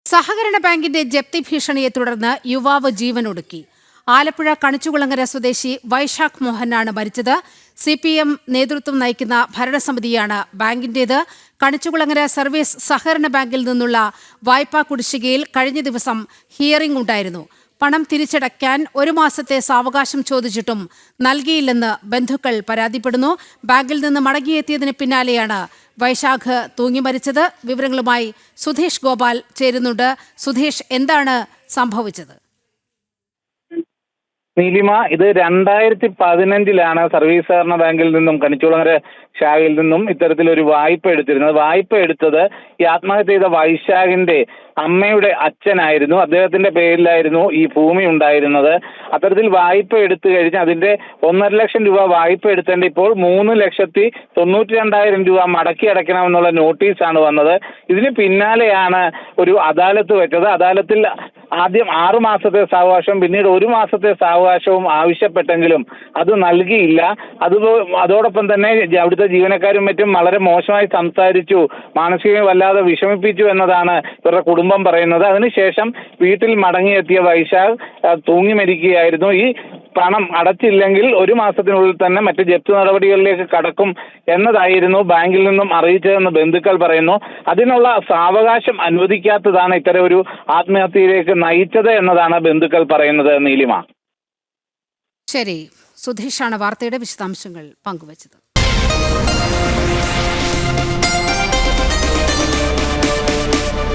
സഹകരണ ബാങ്കിന്റെ ജപ്തി ഭീഷണിയെ തുടർന്ന് യുവാവ് ജീവനൊടുക്കി. ആലപ്പുഴ കണിച്ചുകുളങ്ങര സ്വദേശി വൈശാഖ് മോഹനാണ് മരിച്ചത്. CPM നേതൃത്വം നയിക്കുന്ന ഭരണസമിതിയാണ് ബാങ്കിന്റേത്. കണിച്ചുകുളങ്ങര സർവീസ് സഹകരണ ബാങ്കിൽ നിന്നുള്ള വായ്പാ കുടിശ്ശികയിൽ കഴിഞ്ഞ ദിവസം ഹിയറിംഗ് ഉണ്ടായിരുന്നു. പണം തിരിച്ചടയ്ക്കാൻ 1 മാസത്തെ സാവകാശം ചോദിച്ചിട്ടും നൽകിയില്ലെന്ന് ബന്ധുക്കൾ പരാതിപ്പെടുന്നു. ബാങ്കിൽ നിന്ന് മടങ്ങിയെത്തിയതിന് പിന്നാലെയാണ് വൈശാഖ് തൂങ്ങി മരിച്ചത്. വിവരങ്ങളുമായി സുധീഷ് ഗോപാൽ ചേരുന്നുണ്ട്. സുധീഷ്, എന്താണ് സംഭവിച്ചത്? നീലിമ, ഇത് 2015 സർവീസ് സഹകരണ ബാങ്കിൽ നിന്നും കണിച്ചുകുളങ്ങര ശാഖയിൽ നിന്നും ഇത്തരത്തിലൊരു വായ്പ എടുത്തിരുന്നത്. വായ്പ എടുത്തത് ഈ ആത്മഹത്യ ചെയ്ത വൈശാഖിന്റെ അമ്മയുടെ അച്ഛനായിരുന്നു. അദ്ദേഹത്തിന്റെ പേരിലായിരുന്നു ഈ ഭൂമി ഉണ്ടായിരുന്നത്. അത്തരത്തിൽ വായ്പ എടുത്തു കഴിഞ്ഞ് അതിന്റെ 1.5 ലക്ഷം രൂപ വായ്പ എടുത്തേണ്ട ഇപ്പോൾ 3,92,000 രൂപ മടക്കി അടയ്ക്കണമെന്നുള്ള നോട്ടീസാണ് വന്നത്. ഇതിന് പിന്നാലെയാണ് ഒരു അദാലത്ത് വെച്ചത്. അദാലത്തിൽ ആദ്യം 6 മാസത്തെ സാവകാശം, പിന്നീട് 1 മാസത്തെ സാവകാശവും ആവശ്യപ്പെട്ടെങ്കിലും അത് നൽകിയില്ല. അതോടൊപ്പം തന്നെ അവിടുത്തെ ജീവനക്കാരും മറ്റും വളരെ മോശമായി സംസാരിച്ചു, മാനസികമായി വല്ലാതെ വിഷമിപ്പിച്ചു എന്നതാണ് ഇവരുടെ കുടുംബം പറയുന്നത്. അതിനുശേഷം വീട്ടിൽ മടങ്ങിയെത്തിയ വൈശാഖ് തൂങ്ങി മരിക്കുകയായിരുന്നു. ഈ പണം അടച്ചില്ലെങ്കിൽ 1 മാസത്തിനുള്ളിൽ തന്നെ മറ്റ് ജപ്തി നടപടികളിലേക്ക് കടക്കും എന്നതായിരുന്നു ബാങ്കിൽ നിന്നും അറിയിച്ചതെന്ന് ബന്ധുക്കൾ പറയുന്നു. അതിനുള്ള സാവകാശം അനുവദിക്കാത്തതാണ് ഇത്തരം ഒരു ആത്മഹത്യയിലേക്ക് നയിച്ചത് എന്നതാണ് ബന്ധുക്കൾ പറയുന്നത്. നീലിമ, ശരി. സുധീഷാണ് വാർത്തയുടെ വിശദാംശങ്ങൾ പങ്കുവച്ചത്.